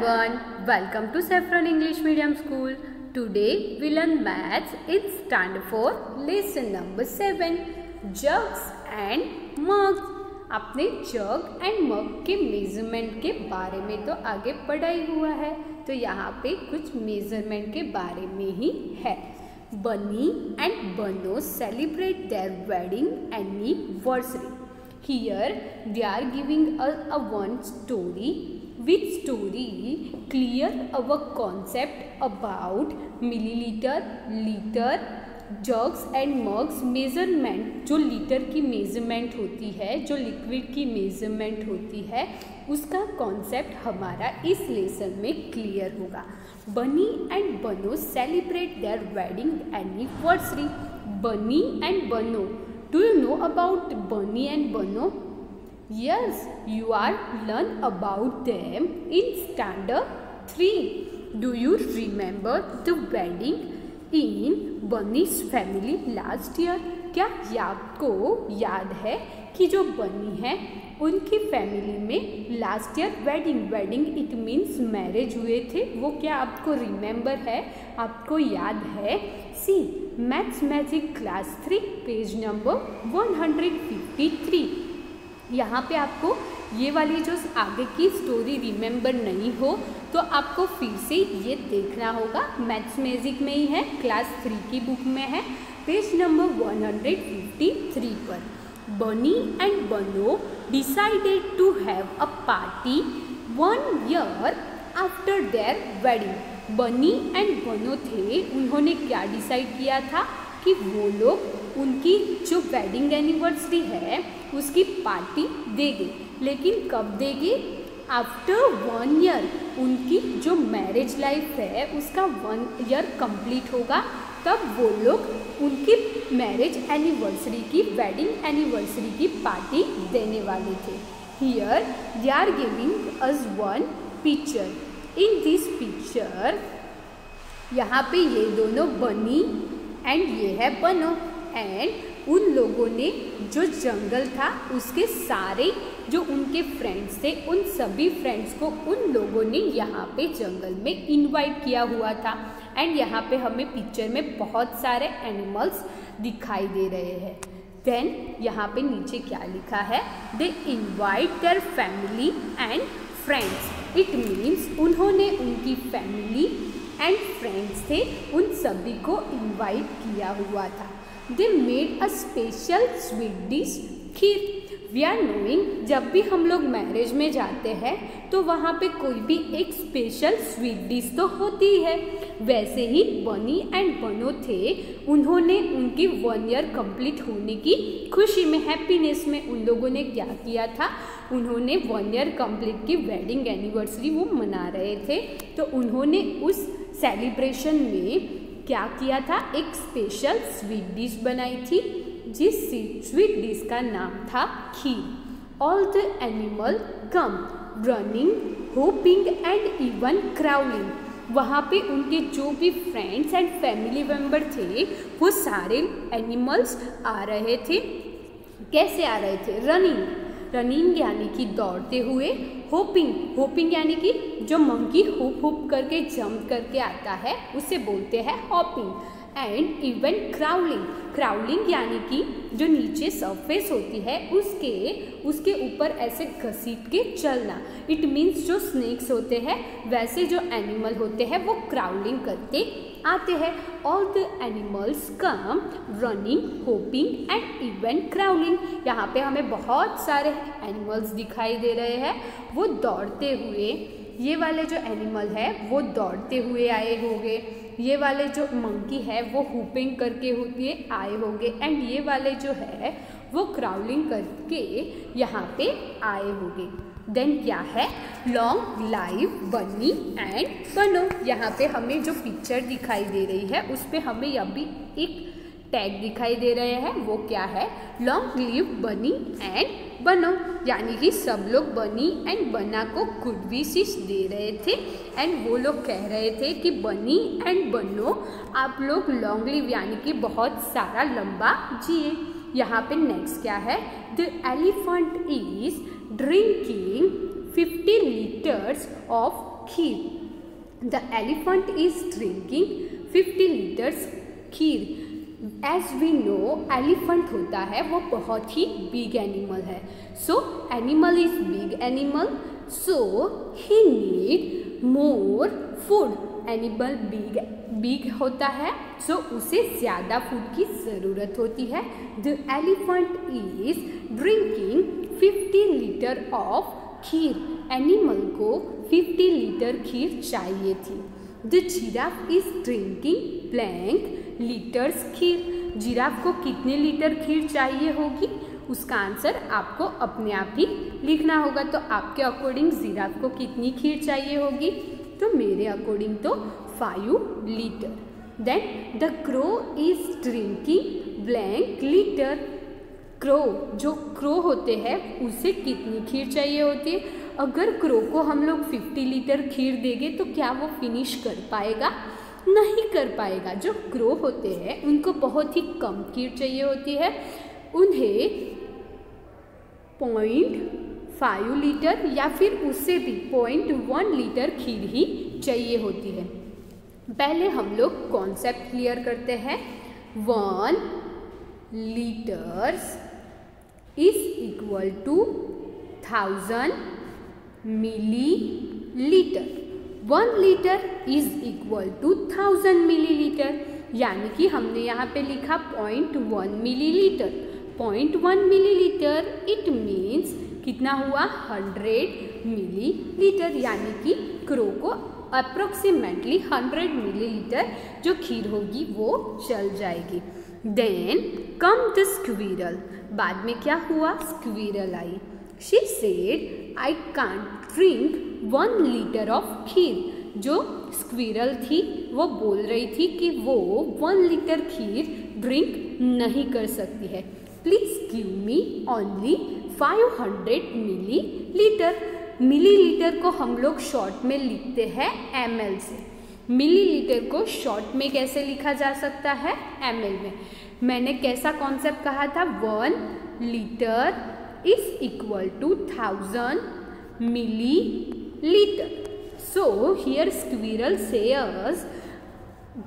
everyone, welcome to Saffron English Medium School. Today we learn maths in standard 4 lesson number 7 jugs and mugs. आपने जग and मग के measurement के बारे में तो आगे पढ़ाई हुआ है, तो यहाँ पे कुछ मेजरमेंट के बारे में ही है. बनी एंड बनो celebrate their wedding anniversary. Here they are giving us a one story, which story clear our concept about milliliter, liter, jugs and mugs measurement. जो लीटर की मेजरमेंट होती है, जो लिक्विड की मेजरमेंट होती है, उसका कॉन्सेप्ट हमारा इस लेसन में क्लियर होगा. बनी एंड बनो सेलिब्रेट देयर वेडिंग एनिवर्सरी. बनी एंड बनो. Do you know about Bunny and Bono? Yes, you are learn about them in standard 3. Do you remember the wedding in Bunny's family last year? क्या आपको याद है कि जो बनी है उनकी फैमिली में last year wedding it means marriage हुए थे, वो क्या आपको रिमेम्बर है, आपको याद है? See maths magic class 3 page number 153. यहाँ पे आपको ये वाली जो आगे की स्टोरी रिमेम्बर नहीं हो तो आपको फिर से ये देखना होगा. मैथ्स मैजिक में ही है, क्लास 3 की बुक में है, पेज नंबर 153 पर. Bunny and Bono decided to have a party 1 year after their wedding. Bunny and Bono थे, उन्होंने क्या डिसाइड किया था कि वो लोग उनकी जो वेडिंग एनिवर्सरी है उसकी पार्टी देंगे. लेकिन कब देंगे? After 1 year. उनकी जो मैरिज लाइफ है उसका 1 year कंप्लीट होगा, तब वो लोग उनकी मैरिज एनिवर्सरी की वेडिंग एनिवर्सरी की पार्टी देने वाले थे. Here they are giving us one picture. In this picture यहाँ पे ये दोनों बनी एंड ये है बनो. एंड उन लोगों ने जो जंगल था उसके सारे जो उनके फ्रेंड्स थे, उन सभी फ्रेंड्स को उन लोगों ने यहाँ पे जंगल में इनवाइट किया हुआ था. एंड यहाँ पे हमें पिक्चर में बहुत सारे एनिमल्स दिखाई दे रहे हैं. देन यहाँ पे नीचे क्या लिखा है? They invite their family and friends. It means उन्होंने उनकी फैमिली एंड फ्रेंड्स थे उन सभी को इनवाइट किया हुआ था. They made a special sweet dish kheer. We are knowing, जब भी हम लोग मैरिज में जाते हैं तो वहाँ पे कोई भी एक स्पेशल स्वीट डिश तो होती है. वैसे ही बनी एंड बनो थे, उन्होंने उनकी 1 year कंप्लीट होने की खुशी में, हैप्पीनेस में उन लोगों ने क्या किया था? उन्होंने 1 year कंप्लीट की वेडिंग एनिवर्सरी वो मना रहे थे, तो उन्होंने उस सेलिब्रेशन में क्या किया था? एक स्पेशल स्वीट डिश बनाई थी, जिस स्वीट डिश का नाम था kheer. All the animal come running hopping and even crawling. वहाँ पे उनके जो भी फ्रेंड्स एंड फैमिली मेम्बर थे वो सारे एनिमल्स आ रहे थे. कैसे आ रहे थे? रनिंग यानी कि दौड़ते हुए. होपिंग यानी कि जो मंकी हुप हुप करके जंप करके आता है उसे बोलते हैं हॉपिंग. एंड इवन क्राउलिंग यानी कि जो नीचे सरफेस होती है उसके ऊपर ऐसे घसीट के चलना. इट मीन्स जो स्नेक्स होते हैं वैसे जो एनिमल होते हैं वो क्राउलिंग करते आते हैं. All the animals come running hopping and even crawling. यहाँ पे हमें बहुत सारे एनिमल्स दिखाई दे रहे हैं, वो दौड़ते हुए. ये वाले जो एनिमल है वो दौड़ते हुए आए होंगे, ये वाले जो मंकी है वो हुपिंग करके हुए आए होंगे, एंड ये वाले जो है वो क्राउलिंग करके यहाँ पे आए होंगे. देन क्या है? लॉन्ग लाइव बनी एंड बनो. यहाँ पे हमें जो पिक्चर दिखाई दे रही है उस पर हमें यह भी एक टैग दिखाई दे रहे हैं. वो क्या है? लॉन्ग लिव बनी एंड बनो. यानी कि सब लोग बनी एंड बना को गुड विशेस दे रहे थे, एंड वो लोग कह रहे थे कि बनी एंड बनो आप लोग लॉन्ग लिव यानी कि बहुत सारा लंबा जिए. यहाँ पे नेक्स्ट क्या है? The elephant is drinking 50 liters of kheer. The elephant is drinking 50 litres kheer. As we know elephant होता है वो बहुत ही बिग एनिमल है। So animal is big animal, so he need more food. Animal big होता है, सो उसे ज़्यादा फूड की ज़रूरत होती है। The elephant is drinking 50 litre of kheer. Animal को 50 लीटर खीर चाहिए थी। The giraffe is drinking blank litres kheer. Giraffe को कितने लीटर खीर चाहिए होगी, उसका आंसर आपको अपने आप ही लिखना होगा। तो आपके अकॉर्डिंग जिराफ को कितनी खीर चाहिए होगी, तो मेरे अकॉर्डिंग तो 5 litre. Then the crow is drinking blank litre. Crow, जो क्रो होते हैं उसे कितनी खीर चाहिए होती है। अगर क्रो को हम लोग 50 लीटर खीर देंगे तो क्या वो फिनिश कर पाएगा, नहीं कर पाएगा। जो क्रो होते हैं उनको बहुत ही कम खीर चाहिए होती है, उन्हें 0.5 लीटर या फिर उससे भी 0.1 लीटर खीर ही चाहिए होती है। पहले हम लोग कॉन्सेप्ट क्लियर करते हैं। 1 litres is equal to 1000 millilitre. 1 litre is equal to 1000 millilitre, यानी कि हमने यहाँ पे लिखा 0.1 मिलीलीटर। 0.1 मिलीलीटर इट मीन्स कितना हुआ, 100 मिलीलीटर, यानी कि क्रो को अप्रोक्सीमेटली 100 मिलीलीटर जो खीर होगी वो चल जाएगी। Then come the squirrel. बाद में क्या हुआ, स्क्विरल आई। She said I can't drink 1 litre of kheer. जो स्क्विरल थी वो बोल रही थी कि वो 1 लीटर खीर ड्रिंक नहीं कर सकती है। Please give me only 500 millilitre. Millilitre को हम लोग शॉर्ट में लिखते हैं ml से। मिलीलीटर को शॉर्ट में कैसे लिखा जा सकता है, ml में। मैंने कैसा कॉन्सेप्ट कहा था, 1 litre is equal to 1000 millilitre. So here squirrel सेयर्स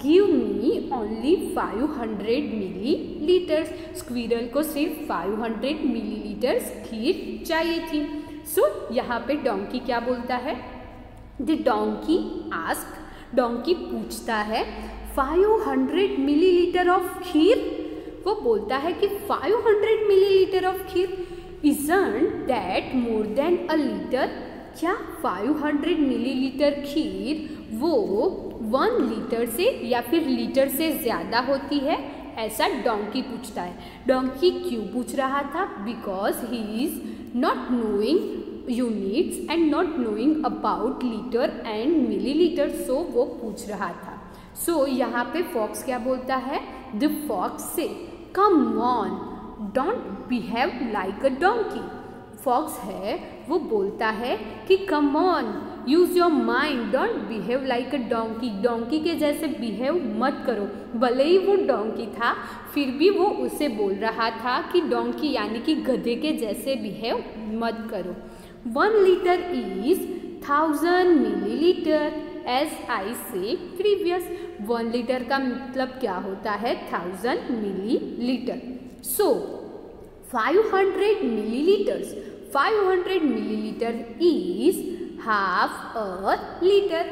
give me only 500 millilitres. Squirrel को सिर्फ 500 मिलीलीटर्स खीर चाहिए थी। सो यहाँ पे डोंकी क्या बोलता है, द डोंकी आस्क, डोंकी पूछता है 500 मिलीलीटर ऑफ खीर। वो बोलता है कि 500 millilitre of kheer, isn't that more than a litre. क्या 500 मिलीलीटर खीर वो 1 लीटर से या फिर लीटर से ज़्यादा होती है, ऐसा डोंकी पूछता है। डोंकी क्यों पूछ रहा था, because he is not knowing units and not knowing about litre and millilitre, so वो पूछ रहा था। सो यहाँ पे फॉक्स क्या बोलता है, द फॉक्स से come on don't behave like a donkey. Fox है वो बोलता है कि come on use your mind, don't behave like a donkey. Donkey के जैसे बिहेव मत करो। भले ही वो डोंकी था फिर भी वो उसे बोल रहा था कि डोंकी यानी कि गधे के जैसे बिहेव मत करो। 1 litre is 1000 millilitre as I say previous. 1 litre का मतलब क्या होता है, 1000 millilitre. So 500 millilitres, 500 millilitre is half a litre.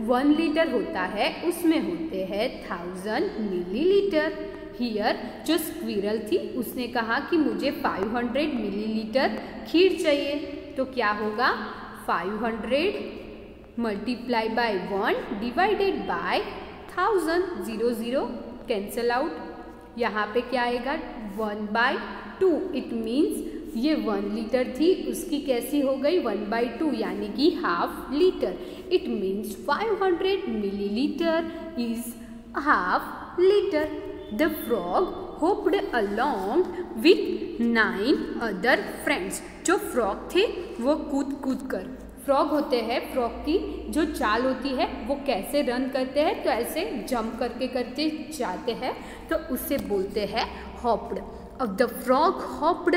1 litre होता है उसमें होते हैं 1000 मिलीलीटर। हियर जो स्क्विरल थी उसने कहा कि मुझे 500 मिलीलीटर खीर चाहिए, तो क्या होगा, 500 multiply by 1 divided by 1000, 0 0 cancel out. यहाँ पे क्या आएगा, 1/2। इट मीन्स ये 1 लीटर थी उसकी कैसी हो गई 1/2, यानी कि half litre. It means 500 millilitre is half litre. The frog hoped along with 9 other friends. जो फ्रॉग थे वो कूद कूद कर, फ्रॉग होते हैं, फ्रॉग की जो चाल होती है वो कैसे रन करते हैं, तो ऐसे जंप करके करते जाते हैं, तो उससे बोलते हैं हॉप्ड। अब the frog hopped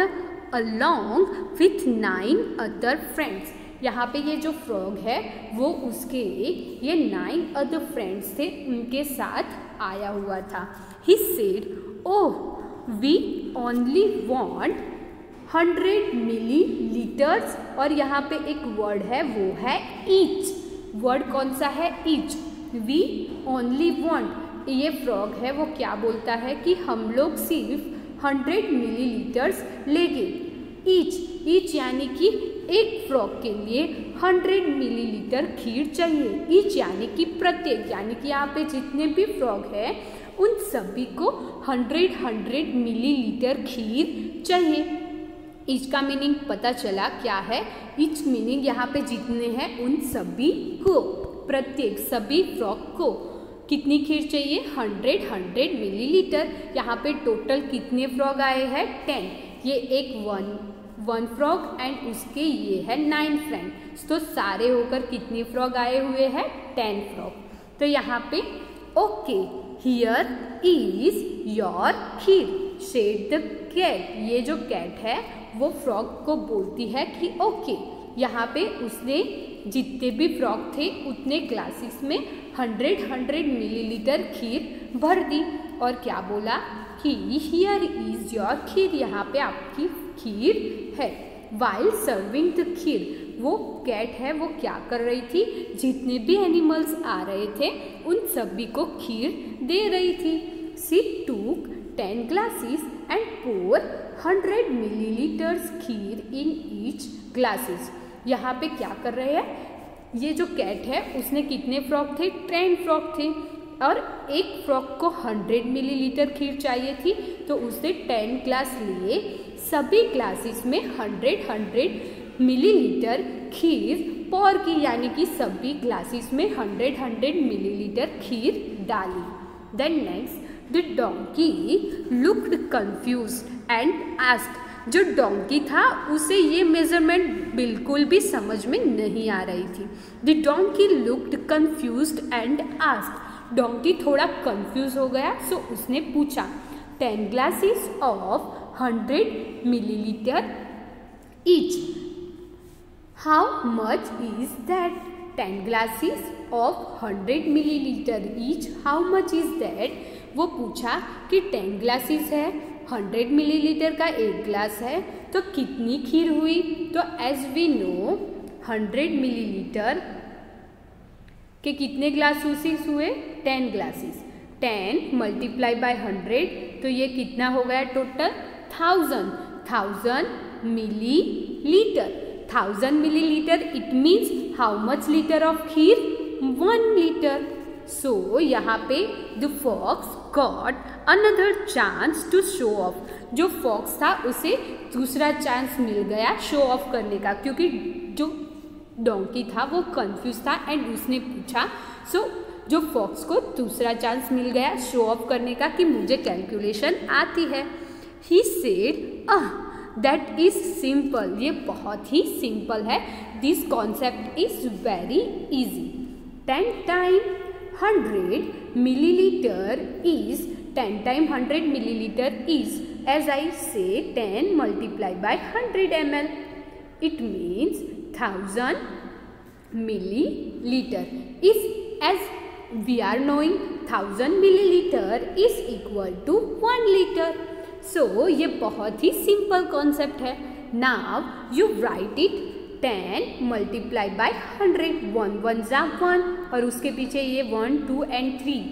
along with 9 other friends। यहाँ पे ये जो फ्रॉग है वो उसके ये 9 अदर फ्रेंड्स थे उनके साथ आया हुआ था। He said, oh we only want 100 millilitres, और यहाँ पे एक वर्ड है वो है ईच। वर्ड कौन सा है? ईच। वी ओनली वांट, ये फ्रॉग है वो क्या बोलता है कि हम लोग सिर्फ 100 मिलीलीटर्स लेंगे। ईच यानी कि एक फ्रॉग के लिए 100 मिलीलीटर खीर चाहिए। ईच यानी कि प्रत्येक, यानी कि यहाँ पे जितने भी फ्रॉग हैं उन सभी को 100 मिलीलीटर खीर चाहिए। ईच का मीनिंग पता चला क्या है? ईच मीनिंग यहाँ पे जितने हैं उन सभी को, प्रत्येक सभी फ्रॉग को कितनी खीर चाहिए? 100 मिलीलीटर। यहाँ पे टोटल कितने फ्रॉग आए हैं? 10। ये एक वन फ्रॉग एंड उसके ये है 9 फ्रेंड, तो सारे होकर कितने फ्रॉग आए हुए हैं? 10 फ्रॉग। तो यहाँ पे okay here is your kheer said the cat. ये जो कैट है वो फ्रॉग को बोलती है कि ओके। यहाँ पे उसने जितने भी फ्रॉग थे उतने ग्लासेस में 100 मिलीलीटर खीर भर दी और क्या बोला कि हियर इज योर खीर, यहाँ पे आपकी खीर है। वाइल सर्विंग द खीर, वो कैट है वो क्या कर रही थी? जितने भी एनिमल्स आ रहे थे उन सभी को खीर दे रही थी। शी टूक 10 glasses and pour 100 millilitres kheer in each glasses. यहाँ पे क्या कर रहे हैं? ये जो कैट है उसने कितने फ्रॉग थे? 10 फ्रॉग थे और एक फ्रॉग को 100 मिलीलीटर खीर चाहिए थी, तो उसने 10 ग्लास लिए। सभी ग्लासेस में 100 मिलीलीटर खीर पौर की, यानी कि सभी ग्लासेस में 100 मिलीलीटर खीर डाली। Then next the donkey looked confused and asked. जो डोंकी था उसे ये मेजरमेंट बिल्कुल भी समझ में नहीं आ रही थी। The donkey looked confused and asked. Donkey थोड़ा कंफ्यूज हो गया, सो उसने पूछा 10 glasses of 100 millilitre each, how much is that? 10 glasses of 100 millilitre each, how much is that? वो पूछा कि 10 ग्लासेस है, 100 मिलीलीटर का एक ग्लास है, तो कितनी खीर हुई? तो एज वी नो 100 मिलीलीटर के कितने ग्लासेस हुए? 10 ग्लासेस। 10 मल्टीप्लाई बाय 100, तो ये कितना हो गया total? 1000 millilitre. 1000 millilitre it means how much litre of kheer? 1 litre. So यहाँ पे the fox got another chance to show off. जो फॉक्स था उसे दूसरा चांस मिल गया शो ऑफ करने का, क्योंकि जो डोंकी था वो कंफ्यूज था एंड उसने पूछा। सो जो फॉक्स को दूसरा चांस मिल गया शो ऑफ करने का कि मुझे कैलकुलेशन आती है। He said that is simple, ये बहुत ही सिंपल है। This concept is very easy. 10 time 100 milliliter is 10 times 100 milliliter is, as I say, 10 multiplied by 100 ml. It means 1000 milliliter. Is, as we are knowing, 1000 milliliter is equal to 1 liter. So ये बहुत ही simple concept है. Now you write it 10 multiplied by 100, 1 1 जा 1 और उसके पीछे ये 1 2 and 3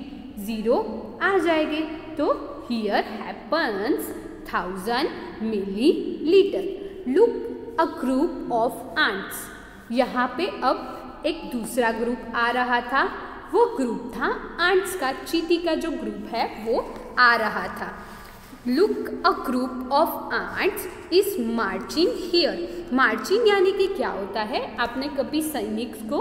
0 आ जाएंगे। तो here happens 1000 milliliter. Look a group of ants. यहाँ पे अब एक दूसरा ग्रुप आ रहा था, वो ग्रुप था ants का। चींटी का जो ग्रुप है वो आ रहा था। Look a group of ants is marching here. Marching यानी कि क्या होता है? आपने कभी सैनिक को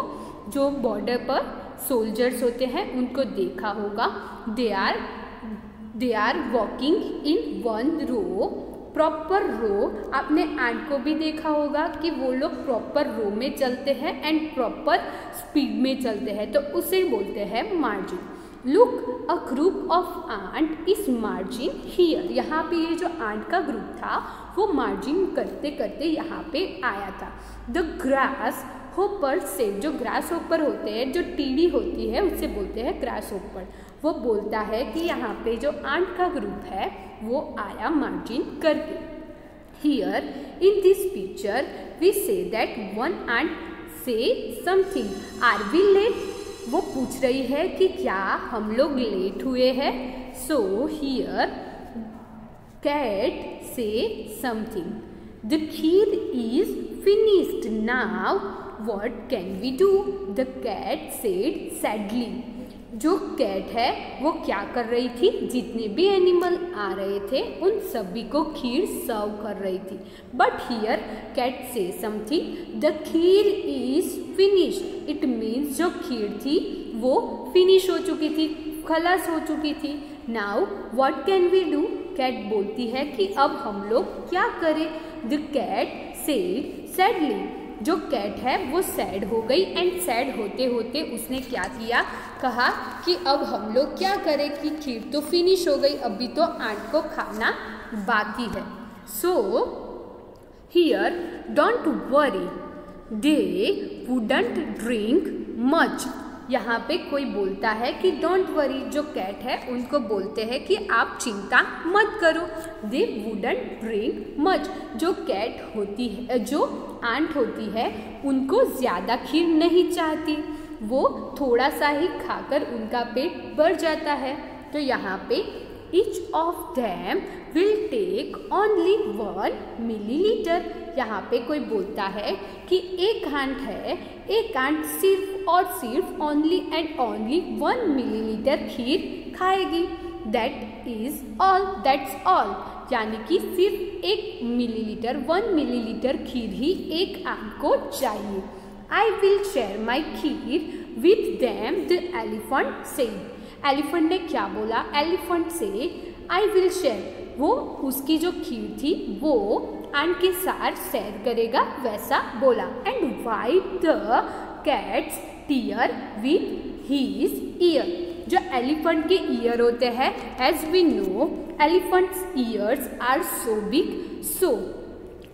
जो बॉर्डर पर सोल्जर्स होते हैं उनको देखा होगा। They are walking in 1 row, proper row. आपने एंट को भी देखा होगा कि वो लोग प्रॉपर रो में चलते हैं एंड प्रॉपर स्पीड में चलते हैं, तो उसे बोलते हैं marching. Look a group of ant is marching here. यहाँ पे ये जो आंट का ग्रुप था वो मार्जिन करते करते यहाँ पे आया था। द ग्रास होपर से, जो ग्रास होपर होते हैं, जो टीडी होती है उससे बोलते हैं ग्रास होपर, वो बोलता है कि यहाँ पे जो आंट का ग्रुप है वो आया मार्जिन करके। Here in this picture we say that one ant say something are we late. वो पूछ रही है कि क्या हम लोग लेट हुए हैं। So here cat say something, the kheer is finished now what can we do, the cat said sadly. जो कैट है वो क्या कर रही थी, जितने भी एनिमल आ रहे थे उन सभी को खीर सर्व कर रही थी। But here cat say something, the kheer is finished. It means जो खीर थी वो फिनिश हो चुकी थी, खलास हो चुकी थी। Now what can we do, cat बोलती है कि अब हम लोग क्या करें। The cat said sadly. जो कैट है वो सैड हो गई एंड सैड होते होते उसने क्या किया, कहा कि अब हम लोग क्या करें कि खीर तो फिनिश हो गई, अभी तो आंट को खाना बाकी है। So here don't worry they wouldn't drink much. यहाँ पे कोई बोलता है कि डोंट वरी, जो कैट है उनको बोलते हैं कि आप चिंता मत करो। They wouldn't drink much. जो कैट होती है, जो आंट होती है, उनको ज़्यादा खीर नहीं चाहती, वो थोड़ा सा ही खाकर उनका पेट भर जाता है। तो यहाँ पे each of them will take only 1 millilitre. यहाँ पे कोई बोलता है कि एक आंट है, एक आंट सिर्फ और सिर्फ ओनली एंड ओनली 1 मिलीलीटर खीर खाएगी। That is all, that's all. यानी कि सिर्फ 1 मिलीलीटर, 1 मिलीलीटर खीर ही एक आंट को चाहिए। I will share my kheer with them, the elephant said. Elephant ने क्या बोला, एलिफेंट से आई विल शेयर, वो उसकी जो खीर थी वो आंट के साथ शेयर करेगा, वैसा बोला। And wipe the cat's tear with his ear. जो एलिफेंट के ईयर होते हैं, as we know elephant's ears are so big, so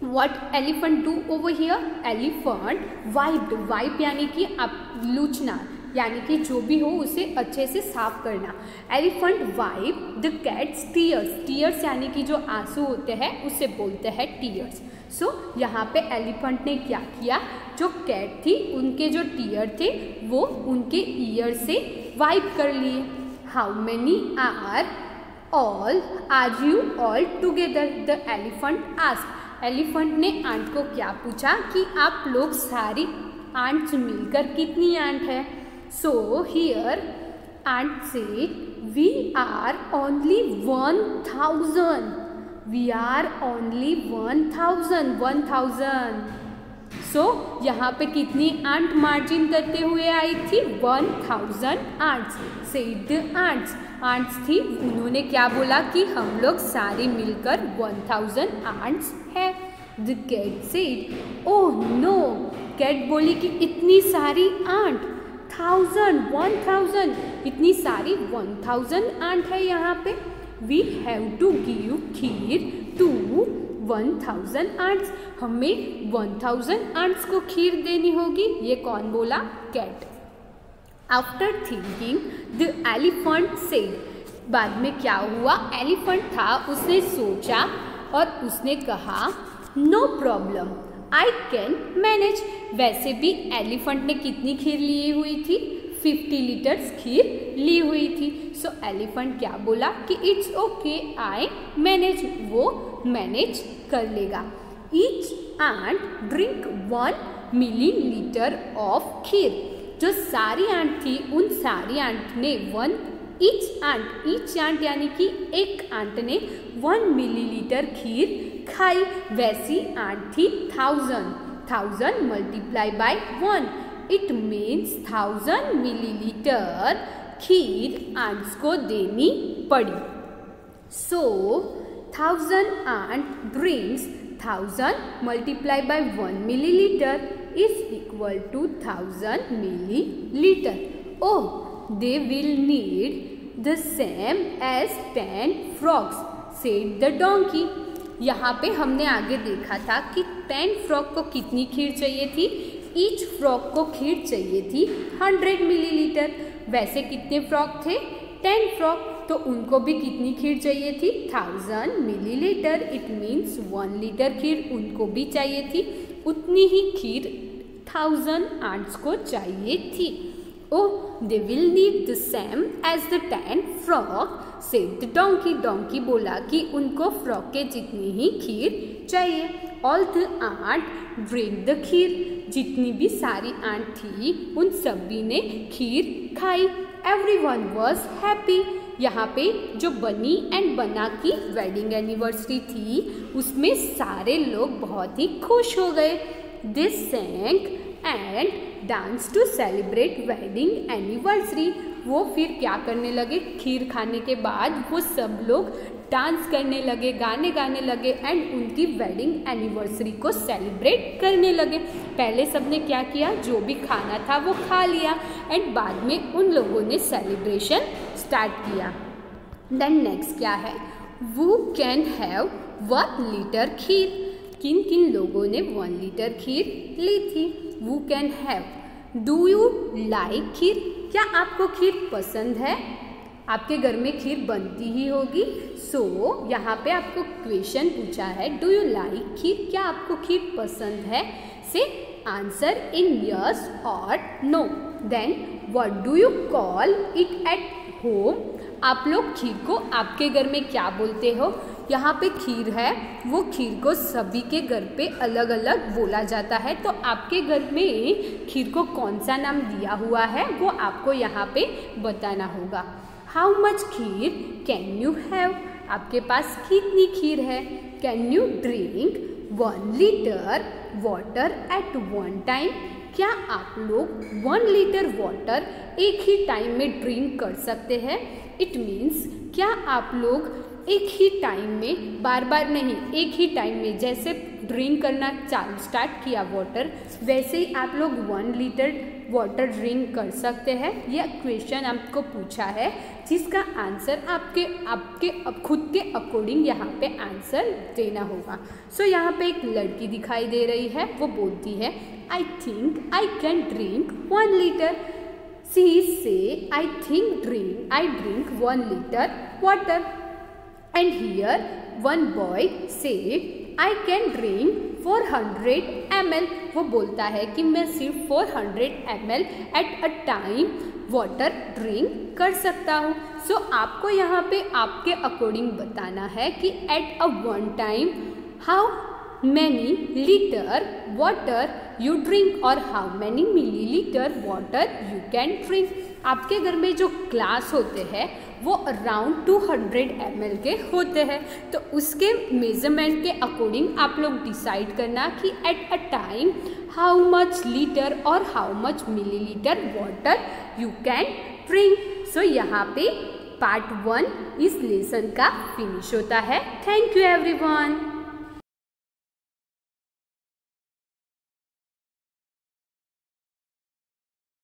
what elephant do over here, elephant wiped. Wipe यानी कि लूचना, यानी कि जो भी हो उसे अच्छे से साफ करना। Elephant wipe the cats tears. Tears यानी कि जो आंसू होते हैं उसे बोलते हैं टीयर्स। सो यहाँ पे एलिफेंट ने क्या किया, जो कैट थी उनके जो टीयर थे वो उनके ईयर से वाइप कर लिए। How many are you all together, the elephant asked. Elephant ने आंट को क्या पूछा कि आप लोग सारी आंट्स मिलकर कितनी आंट है। So here aunt said we are only 1000. We are only 1000. So यहाँ पे कितनी आंट मार्जिन करते हुए आई थी, 1000 ants. Said the ants. Ants थी, उन्होंने क्या बोला कि हम लोग सारे मिलकर 1000 आंट्स है। The cat said, oh no. Cat बोली कि इतनी सारी आंट, 1000 इतनी सारी 1000 आंट है यहाँ पे। We have to give kheer to 1000 ants. हमें 1000 आंट्स को खीर देनी होगी। ये कौन बोला, cat. After thinking the elephant said. बाद में क्या हुआ, एलिफेंट था, उसने सोचा और उसने कहा no problem I can manage. वैसे भी एलिफेंट ने कितनी खीर ली हुई थी, 50 लीटर्स खीर ली हुई थी। सो एलिफेंट क्या बोला कि इट्स ओके आई मैनेज, वो मैनेज कर लेगा। Each ant drink 1 millilitre of kheer. जो सारी आंट थी उन सारी आंट ने ईच आंट यानी कि एक आंट ने 1 मिलीलीटर खीर खाई। वैसी आंट थी 1000 multiply by 1, it means 1000 millilitre खीर आंट्स को देनी पड़ी। So 1000 ant drinks 1000 multiply by 1 millilitre is equal to 1000 millilitre. Oh, they will need the same as 10 frogs, said the donkey. यहाँ पे हमने आगे देखा था कि 10 फ्रॉग को कितनी खीर चाहिए थी। ईच फ्रॉग को खीर चाहिए थी 100 मिलीलीटर। वैसे कितने फ्रॉग थे? 10 फ्रॉग, तो उनको भी कितनी खीर चाहिए थी? 1000 मिलीलीटर। इट मीन्स 1 लीटर खीर उनको भी चाहिए थी। उतनी ही खीर 1000 ants को चाहिए थी। Oh, they will need the same as the 10 frog, said the donkey. Donkey बोला कि उनको फ्रॉग के जितनी ही खीर चाहिए। All the ant drank the खीर। जितनी भी सारी आंट थी उन सभी ने खीर खाई। Everyone was happy. यहाँ पे जो बनी एंड बना की वेडिंग एनिवर्सरी थी उसमें सारे लोग बहुत ही खुश हो गए। They sang and dance to celebrate wedding anniversary. वो फिर क्या करने लगे? खीर खाने के बाद वो सब लोग डांस करने लगे, गाने गाने लगे एंड उनकी वेडिंग एनिवर्सरी को सेलिब्रेट करने लगे। पहले सब ने क्या किया? जो भी खाना था वो खा लिया एंड बाद में उन लोगों ने सेलिब्रेशन स्टार्ट किया। देन नेक्स्ट क्या है? वो कैन हैव 1 लीटर खीर। किन किन लोगों ने 1 लीटर खीर ली थी? Who can have? Do you like खीर? क्या आपको खीर पसंद है? आपके घर में खीर बनती ही होगी। सो यहाँ पे आपको क्वेश्चन पूछा है, डू यू लाइक खीर? क्या आपको खीर पसंद है? से आंसर इन यस और no. Then what do you call it at home? आप लोग खीर को आपके घर में क्या बोलते हो? यहाँ पे खीर है, वो खीर को सभी के घर पे अलग अलग बोला जाता है। तो आपके घर में खीर को कौन सा नाम दिया हुआ है वो आपको यहाँ पे बताना होगा। How much kheer can you have? आपके पास कितनी खीर है? Can you drink 1 litre water at 1 time? क्या आप लोग 1 लीटर वाटर एक ही टाइम में ड्रिंक कर सकते हैं? इट मीन्स क्या आप लोग एक ही टाइम में, बार बार नहीं, एक ही टाइम में जैसे ड्रिंक करना स्टार्ट किया वाटर, वैसे ही आप लोग 1 लीटर वाटर ड्रिंक कर सकते हैं? यह क्वेश्चन आपको पूछा है जिसका आंसर आपके खुद के अकॉर्डिंग यहाँ पे आंसर देना होगा। सो यहाँ पे एक लड़की दिखाई दे रही है, वो बोलती है I think I can drink 1 litre. She says I think I drink 1 litre water. And here one boy said, I can drink 400 ml. वो बोलता है कि मैं सिर्फ 400 ml at a time water drink कर सकता हूँ। सो आपको यहाँ पे आपके अकॉर्डिंग बताना है कि at a one time how many liter water you drink और how many milliliter water you can drink। आपके घर में जो ग्लास होते हैं वो अराउंड 200 ml के होते हैं, तो उसके मेजरमेंट के अकॉर्डिंग आप लोग डिसाइड करना कि at a time how much litre और how much millilitre water you can drink. So यहाँ पे पार्ट 1 इस लेसन का फिनिश होता है। Thank you everyone.